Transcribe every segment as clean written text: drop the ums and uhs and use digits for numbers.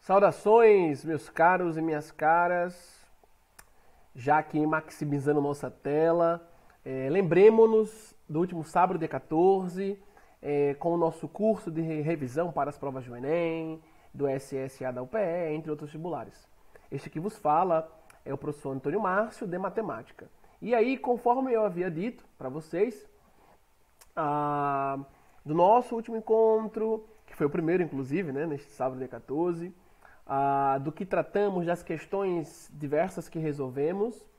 Saudações, meus caros e minhas caras, já aqui maximizando nossa tela. Lembremos-nos do último sábado, dia 14, com o nosso curso de revisão para as provas do Enem, do SSA da UPE, entre outros vestibulares. Este que vos fala é o professor Antônio Márcio, de Matemática. E aí, conforme eu havia dito para vocês, do nosso último encontro, que foi o primeiro, inclusive, né, neste sábado, dia 14, do que tratamos, das questões diversas que resolvemos,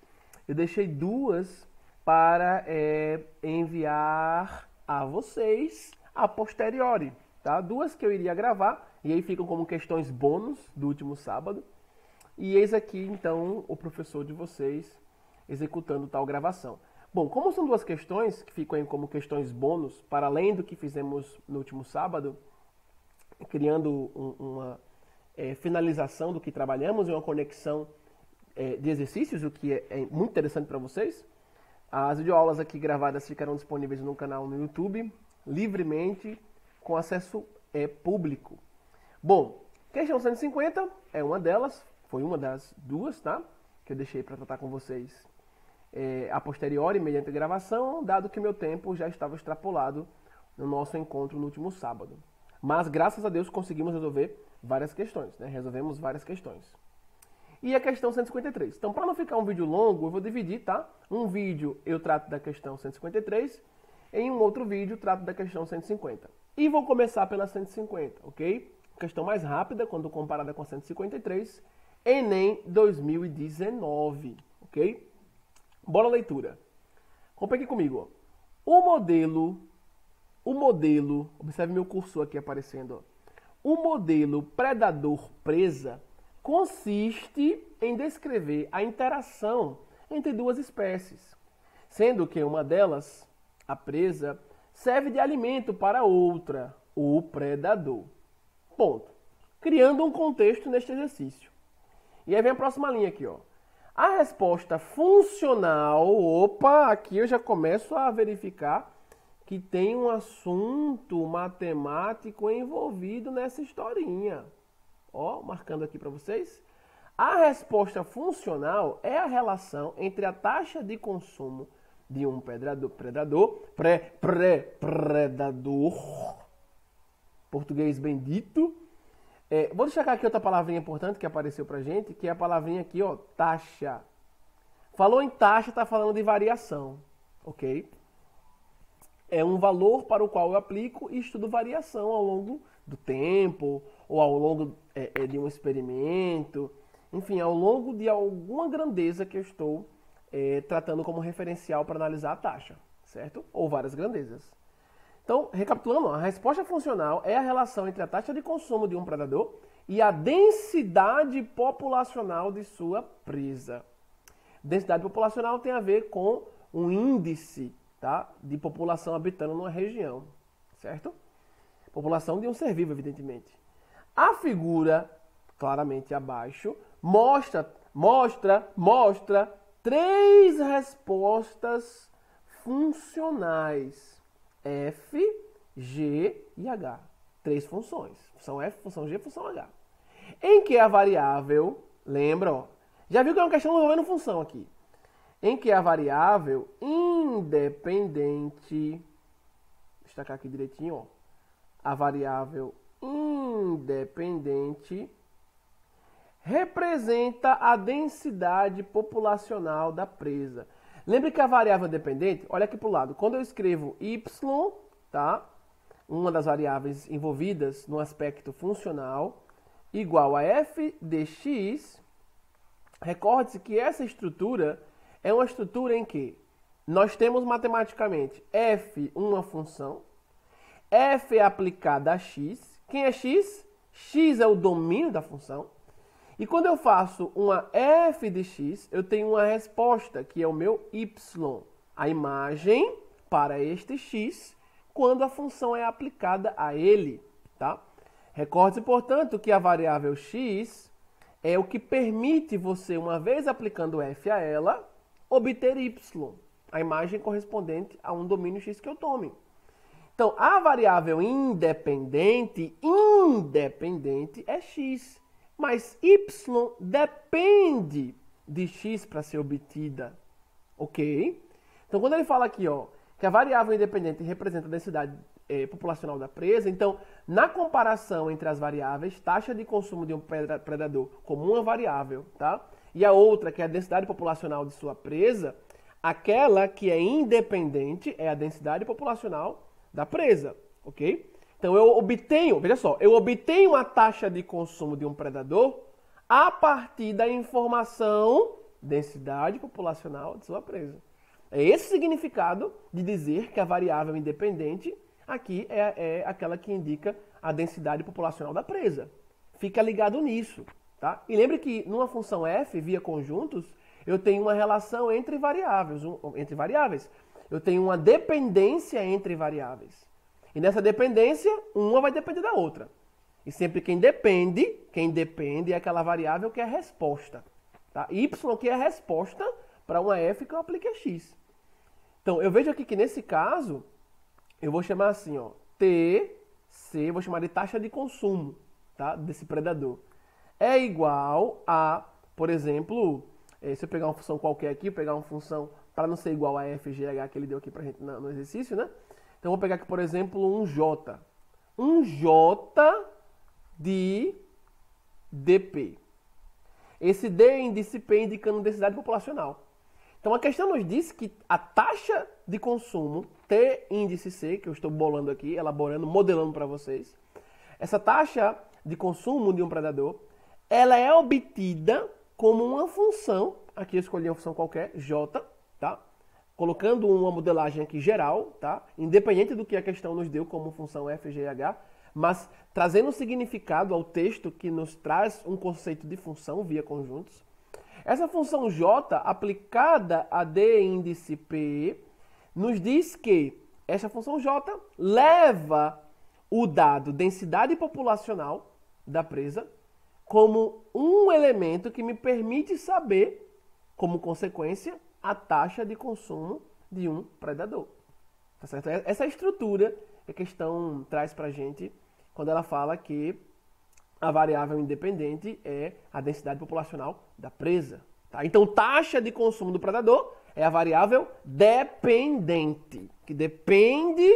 eu deixei duas para enviar a vocês a posteriori, tá? Duas que eu iria gravar, e aí ficam como questões bônus do último sábado. E eis aqui, então, o professor de vocês executando tal gravação. Bom, como são duas questões que ficam aí como questões bônus, para além do que fizemos no último sábado, criando uma finalização do que trabalhamos e uma conexão de exercícios, o que é muito interessante para vocês. As videoaulas aqui gravadas ficarão disponíveis no canal no YouTube, livremente, com acesso público. Bom, questão 150 é uma delas, foi uma das duas, tá? Que eu deixei para tratar com vocês a posteriori, mediante gravação, dado que meu tempo já estava extrapolado no nosso encontro no último sábado. Mas, graças a Deus, conseguimos resolver várias questões, né? Resolvemos várias questões. E a questão 153. Então, para não ficar um vídeo longo, eu vou dividir, tá? Um vídeo eu trato da questão 153, em um outro vídeo eu trato da questão 150. E vou começar pela 150, ok? Questão mais rápida, quando comparada com a 153, Enem 2019, ok? Bora à leitura. Acompanhe aqui comigo, ó. O modelo, observe meu cursor aqui aparecendo, ó. O modelo predador-presa consiste em descrever a interação entre duas espécies, sendo que uma delas, a presa, serve de alimento para outra, o predador. Ponto. Criando um contexto neste exercício. E aí vem a próxima linha aqui, ó. A resposta funcional, opa, aqui eu já começo a verificar que tem um assunto matemático envolvido nessa historinha. Ó, marcando aqui para vocês. A resposta funcional é a relação entre a taxa de consumo de um predador, português bendito. Vou destacar aqui outra palavrinha importante que apareceu pra gente, que é a palavrinha aqui, ó, taxa. Falou em taxa, tá falando de variação, ok? É um valor para o qual eu aplico e estudo variação ao longo do tempo, ou ao longo de um experimento, enfim, ao longo de alguma grandeza que eu estou tratando como referencial para analisar a taxa, certo? Ou várias grandezas. Então, recapitulando, a resposta funcional é a relação entre a taxa de consumo de um predador e a densidade populacional de sua presa. Densidade populacional tem a ver com um índice, tá, de população habitando numa região, certo? População de um ser vivo, evidentemente. A figura, claramente abaixo, mostra três respostas funcionais. F, G e H. Três funções. Função F, função G, função H. Em que a variável, lembra, ó, já viu que é uma questão envolvendo função aqui. Em que a variável independente, destacar aqui direitinho, ó, a variável independente representa a densidade populacional da presa. Lembre que a variável dependente, olha aqui para o lado, quando eu escrevo y, tá? Uma das variáveis envolvidas no aspecto funcional, igual a f de x, recorde-se que essa estrutura é uma estrutura em que nós temos matematicamente f, uma função, f é aplicada a x. Quem é x? X é o domínio da função. E quando eu faço uma f de x, eu tenho uma resposta, que é o meu y, a imagem para este x, quando a função é aplicada a ele, tá? Recorde-se, portanto, que a variável x é o que permite você, uma vez aplicando f a ela, obter y, a imagem correspondente a um domínio x que eu tome. Então, a variável independente é x. mas Y depende de X para ser obtida. Ok? Então, quando ele fala aqui, ó, que a variável independente representa a densidade populacional da presa, então, na comparação entre as variáveis, taxa de consumo de um predador como uma variável, tá? E a outra, que é a densidade populacional de sua presa, aquela que é independente é a densidade populacional da presa, ok? Então, eu obtenho, veja só, eu obtenho a taxa de consumo de um predador a partir da informação densidade populacional de sua presa. É esse o significado de dizer que a variável independente aqui é aquela que indica a densidade populacional da presa. Fica ligado nisso, tá? E lembre que numa função f, via conjuntos, eu tenho uma relação entre variáveis. Eu tenho uma dependência entre variáveis. E nessa dependência, uma vai depender da outra. E sempre quem depende é aquela variável que é a resposta. Tá? Y que é a resposta para uma f que eu aplique a x. Então, eu vejo aqui que nesse caso, eu vou chamar assim, ó, TC, vou chamar de taxa de consumo, tá, desse predador. É igual a, por exemplo, se eu pegar uma função qualquer aqui, pegar uma função para não ser igual a FGH que ele deu aqui pra gente no exercício, né? Então, eu vou pegar aqui, por exemplo, um J. Um J de dp. Esse D é índice P indicando densidade populacional. Então, a questão nos diz que a taxa de consumo, T índice C, que eu estou bolando aqui, elaborando, modelando para vocês, essa taxa de consumo de um predador, ela é obtida como uma função, aqui eu escolhi uma função qualquer, J, tá? Colocando uma modelagem aqui geral, tá? Independente do que a questão nos deu como função f, g e h, mas trazendo um significado ao texto que nos traz um conceito de função via conjuntos. Essa função j aplicada a d índice p nos diz que essa função j leva o dado densidade populacional da presa como um elemento que me permite saber, como consequência, a taxa de consumo de um predador. Tá certo? Essa é a estrutura que a questão traz para a gente quando ela fala que a variável independente é a densidade populacional da presa. Tá? Então, taxa de consumo do predador é a variável dependente, que depende,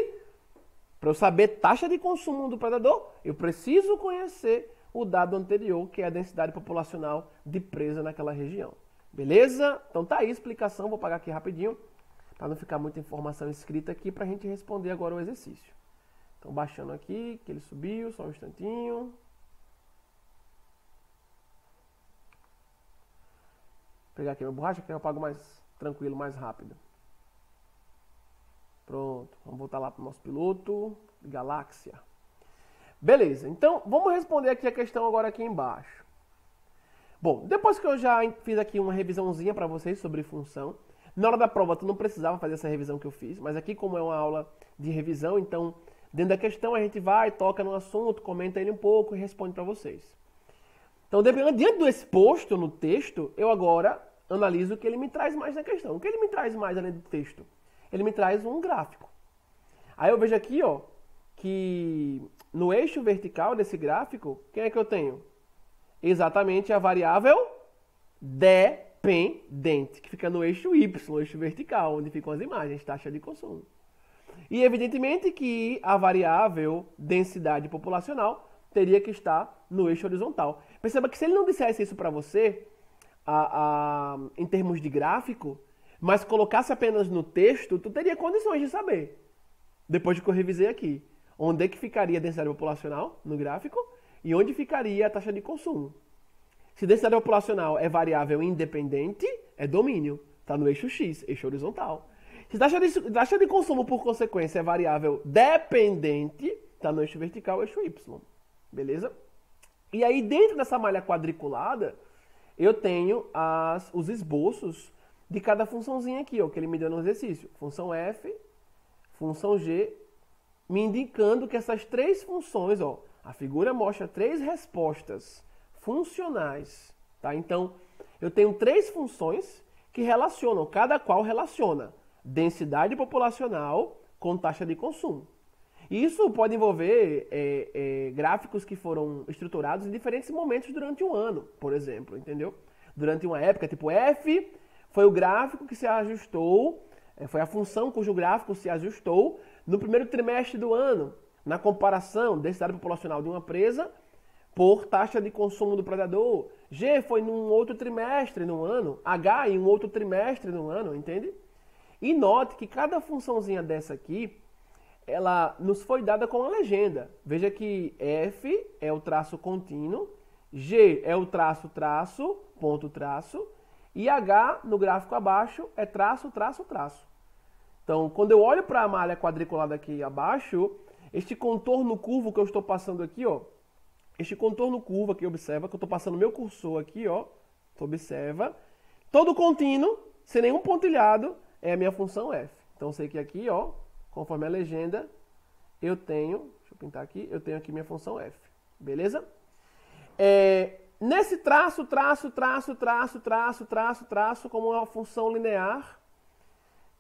para eu saber taxa de consumo do predador, eu preciso conhecer o dado anterior, que é a densidade populacional de presa naquela região. Beleza? Então tá aí a explicação, vou apagar aqui rapidinho, para não ficar muita informação escrita aqui, para a gente responder agora o exercício. Então baixando aqui, que ele subiu, só um instantinho. Vou pegar aqui a minha borracha, que eu apago mais tranquilo, mais rápido. Pronto, vamos voltar lá para o nosso piloto, Galáxia. Beleza, então vamos responder aqui a questão agora aqui embaixo. Bom, depois que eu já fiz aqui uma revisãozinha para vocês sobre função, na hora da prova tu não precisava fazer essa revisão que eu fiz, mas aqui como é uma aula de revisão, então dentro da questão a gente vai, toca no assunto, comenta ele um pouco e responde para vocês. Então, diante do exposto no texto, eu agora analiso o que ele me traz mais na questão. O que ele me traz mais além do texto? Ele me traz um gráfico. Aí eu vejo aqui, ó, que no eixo vertical desse gráfico, quem é que eu tenho? Exatamente a variável dependente, que fica no eixo Y, no eixo vertical, onde ficam as imagens, taxa de consumo. E evidentemente que a variável densidade populacional teria que estar no eixo horizontal. Perceba que se ele não dissesse isso para você, em termos de gráfico, mas colocasse apenas no texto, tu teria condições de saber, depois de que eu revisei aqui, onde é que ficaria a densidade populacional no gráfico e onde ficaria a taxa de consumo. Se densidade populacional é variável independente, é domínio, está no eixo X, eixo horizontal. Se taxa de consumo, por consequência, é variável dependente, está no eixo vertical, eixo Y. Beleza? E aí, dentro dessa malha quadriculada, eu tenho os esboços de cada funçãozinha aqui, ó, que ele me deu no exercício. Função f, função g, me indicando que essas três funções, ó, a figura mostra três respostas funcionais. Tá? Então, eu tenho três funções que relacionam, cada qual relaciona densidade populacional com taxa de consumo. E isso pode envolver gráficos que foram estruturados em diferentes momentos durante um ano, por exemplo, entendeu? Durante uma época, tipo F foi o gráfico que se ajustou, foi a função cujo gráfico se ajustou no primeiro trimestre do ano, na comparação desse dado populacional de uma presa por taxa de consumo do predador. G foi num outro trimestre no ano, H em um outro trimestre no ano, entende? E note que cada funçãozinha dessa aqui, ela nos foi dada com a legenda. Veja que F é o traço contínuo, G é o traço, traço, ponto, traço, e H, no gráfico abaixo, é traço, traço, traço. Então, quando eu olho para a malha quadriculada aqui abaixo, este contorno curvo que eu estou passando aqui, ó, este contorno curvo aqui, observa que eu estou passando meu cursor aqui, ó, tu observa, todo contínuo, sem nenhum pontilhado, é a minha função f. Então, eu sei que aqui, ó, conforme a legenda, eu tenho, deixa eu pintar aqui, eu tenho aqui minha função f, beleza? Nesse traço, traço, traço, traço, traço, traço, traço, como uma função linear,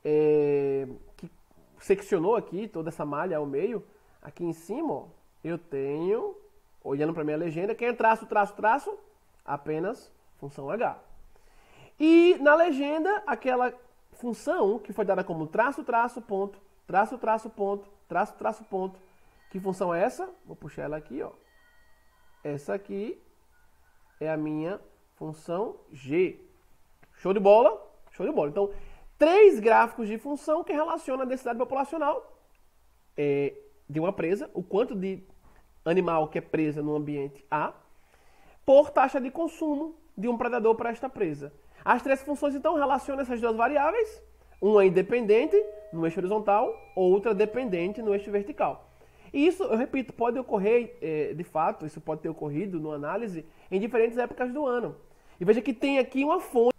que seccionou aqui toda essa malha ao meio, aqui em cima, ó, eu tenho, olhando para minha legenda, quem é traço, traço, traço? Apenas função h. E na legenda, aquela função que foi dada como traço, traço, ponto, traço, traço, ponto, traço, traço, ponto. Que função é essa? Vou puxar ela aqui, ó. Essa aqui é a minha função g. Show de bola? Show de bola. Então, 3 gráficos de função que relacionam a densidade populacional de uma presa, o quanto de animal que é presa no ambiente A, por taxa de consumo de um predador para esta presa. As 3 funções, então, relacionam essas 2 variáveis, uma independente no eixo horizontal, outra dependente no eixo vertical. E isso, eu repito, pode ocorrer, de fato, isso pode ter ocorrido numa análise em diferentes épocas do ano. E veja que tem aqui uma fonte.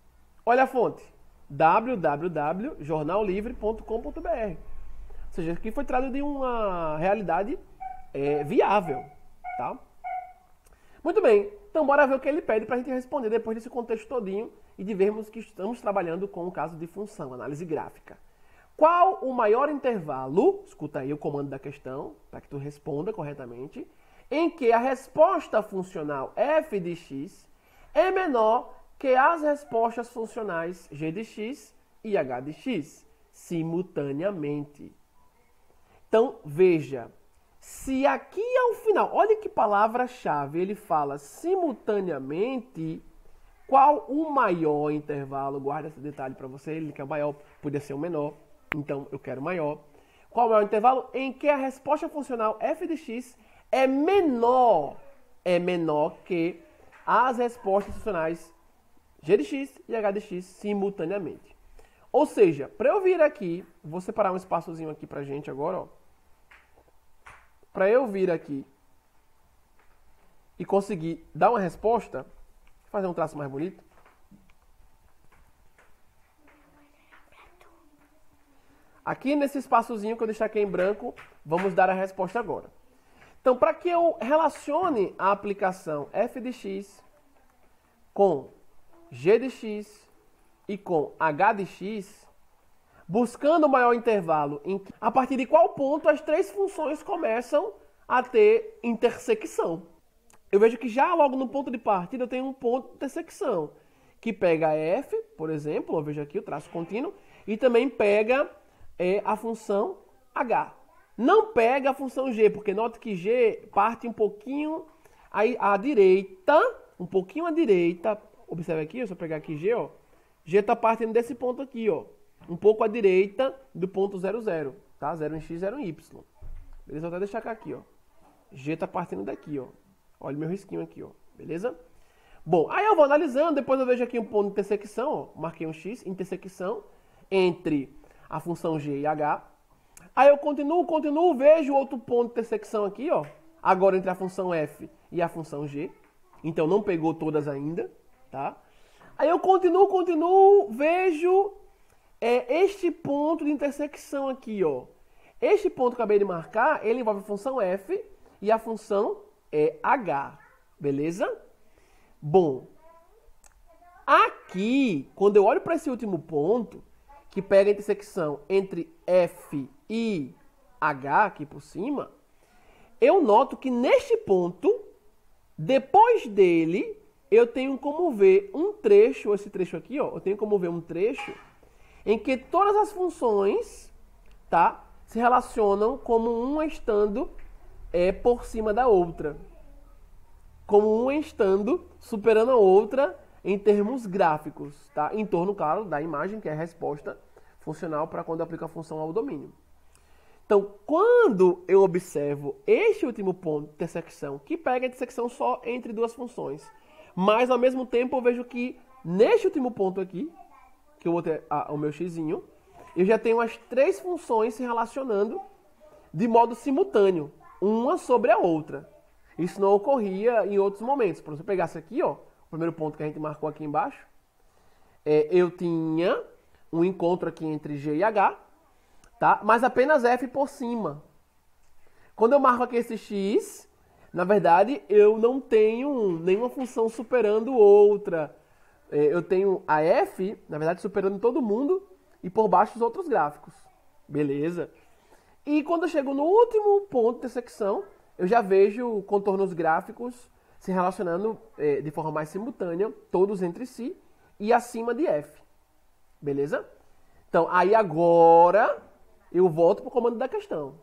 Olha a fonte, www.jornallivre.com.br. Ou seja, aqui foi trazido de uma realidade viável, tá? Muito bem, então bora ver o que ele pede para a gente responder depois desse contexto todinho e de vermos que estamos trabalhando com o caso de função, análise gráfica. Qual o maior intervalo, escuta aí o comando da questão, para que tu responda corretamente, em que a resposta funcional f de x é menor que as respostas funcionais g de x e h de x, simultaneamente. Então, veja, se aqui ao final, olha que palavra-chave, ele fala simultaneamente, qual o maior intervalo? Guarda esse detalhe para você, ele quer o maior, podia ser o menor, então eu quero o maior. Qual o maior intervalo em que a resposta funcional f de x é menor que as respostas funcionais g de x e h de x simultaneamente. Ou seja, para eu vir aqui, vou separar um espaçozinho aqui pra gente agora, ó. Para eu vir aqui e conseguir dar uma resposta, vou fazer um traço mais bonito. Aqui nesse espaçozinho que eu destaquei em branco, vamos dar a resposta agora. Então, para que eu relacione a aplicação f de x com g de x e com h de x, buscando o maior intervalo, a partir de qual ponto as 3 funções começam a ter intersecção. Eu vejo que já logo no ponto de partida eu tenho um ponto de intersecção, que pega f, por exemplo, eu vejo aqui o traço contínuo, e também pega a função h. Não pega a função g, porque note que g parte um pouquinho à direita, um pouquinho à direita. Observe aqui, se eu pegar aqui g, ó, g está partindo desse ponto aqui, ó, um pouco à direita do ponto 0, 0, tá? 0 em x, 0 em y. Beleza? Vou até destacar aqui, ó. G está partindo daqui, ó. Olha o meu risquinho aqui, ó. Beleza? Bom, aí eu vou analisando, depois eu vejo aqui um ponto de intersecção, ó. Marquei um x, intersecção entre a função g e h. Aí eu continuo, vejo outro ponto de intersecção aqui, ó. Agora entre a função f e a função g. Então não pegou todas ainda, tá? Aí eu continuo, vejo este ponto de intersecção aqui, ó. Este ponto que eu acabei de marcar, ele envolve a função f e a função h, beleza? Bom, aqui, quando eu olho para esse último ponto, que pega a intersecção entre f e H aqui por cima, eu noto que neste ponto, depois dele, eu tenho como ver um trecho, esse trecho aqui, ó, eu tenho como ver um trecho em que todas as funções, tá, se relacionam como uma estando por cima da outra. Como uma estando superando a outra em termos gráficos, tá? Em torno, claro, da imagem, que é a resposta funcional para quando eu aplico a função ao domínio. Então, quando eu observo este último ponto de intersecção, que pega a intersecção só entre duas funções, mas ao mesmo tempo eu vejo que neste último ponto aqui, que eu vou ter o meu xzinho, eu já tenho as três funções se relacionando de modo simultâneo, uma sobre a outra. Isso não ocorria em outros momentos. Por exemplo, se eu pegasse aqui, ó, o primeiro ponto que a gente marcou aqui embaixo, eu tinha um encontro aqui entre G e H, tá? Mas apenas F por cima. Quando eu marco aqui esse X, na verdade, eu não tenho nenhuma função superando outra. Eu tenho a F, na verdade, superando todo mundo e por baixo os outros gráficos. Beleza? E quando eu chego no último ponto da secção, eu já vejo contornos gráficos se relacionando de forma mais simultânea, todos entre si, e acima de F. Beleza? Então, aí agora eu volto para o comando da questão.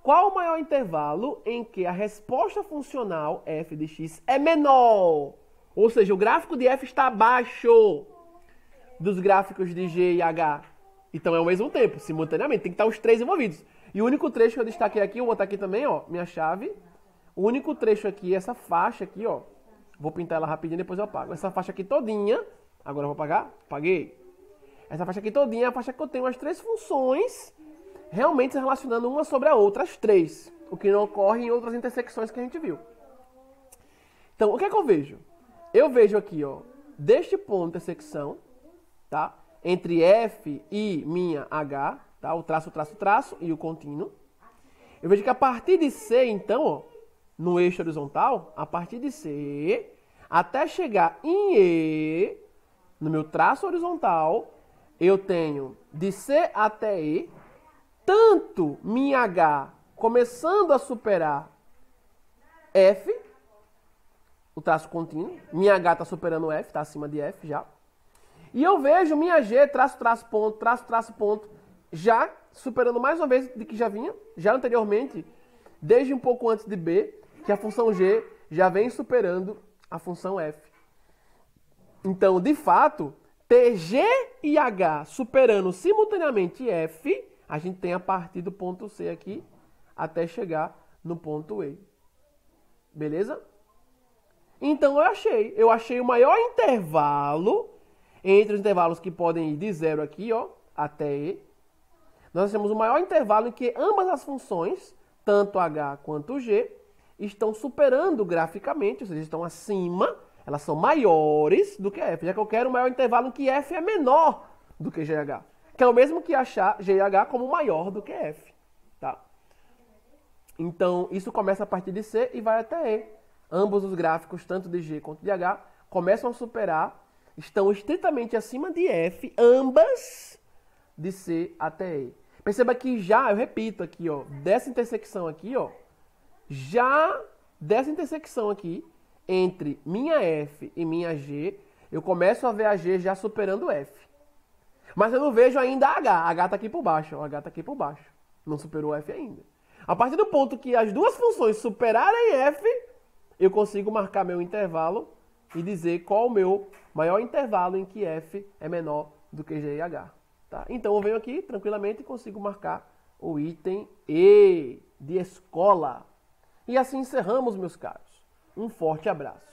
Qual o maior intervalo em que a resposta funcional f de x é menor? Ou seja, o gráfico de f está abaixo dos gráficos de g e h. Então é ao mesmo tempo, simultaneamente. Tem que estar os três envolvidos. E o único trecho que eu destaquei aqui, eu vou botar aqui também, ó, minha chave. O único trecho aqui, essa faixa aqui, ó. Vou pintar ela rapidinho, depois eu apago. Essa faixa aqui todinha, agora eu vou apagar? Apaguei. Essa faixa aqui todinha é a faixa que eu tenho as três funções realmente se relacionando uma sobre a outra, as três. O que não ocorre em outras intersecções que a gente viu. Então, o que é que eu vejo? Eu vejo aqui, ó, deste ponto de intersecção, tá? Entre F e minha H, tá? O traço, traço, traço e o contínuo. Eu vejo que a partir de C, então, ó, no eixo horizontal, a partir de C, até chegar em E, no meu traço horizontal, eu tenho de C até E, tanto minha H começando a superar F, o traço contínuo, minha H está superando F, está acima de F já. E eu vejo minha G, traço, traço, ponto, já superando mais uma vez do que já vinha, já anteriormente, desde um pouco antes de B, que a função G já vem superando a função F. Então, de fato, TG e H superando simultaneamente F, a gente tem a partir do ponto C aqui até chegar no ponto E. Beleza? Então eu achei o maior intervalo entre os intervalos que podem ir de 0 aqui, ó, até E. Nós temos o maior intervalo em que ambas as funções, tanto H quanto G, estão superando graficamente, ou seja, estão acima, elas são maiores do que F, já que eu quero o maior intervalo em que F é menor do que GH, que é o mesmo que achar GH como maior do que F. Tá? Então, isso começa a partir de C e vai até E. Ambos os gráficos, tanto de G quanto de H, começam a superar, estão estritamente acima de F, ambas de C até E. Perceba que já, eu repito aqui, ó, dessa intersecção aqui, ó, já dessa intersecção aqui, entre minha F e minha G, eu começo a ver a G já superando F. Mas eu não vejo ainda a H. A H está aqui por baixo, ó, a H está aqui por baixo. Não superou F ainda. A partir do ponto que as duas funções superarem F, eu consigo marcar meu intervalo e dizer qual o meu maior intervalo em que F é menor do que G e H. Tá? Então eu venho aqui tranquilamente e consigo marcar o item E de escola. E assim encerramos, meus caros. Um forte abraço.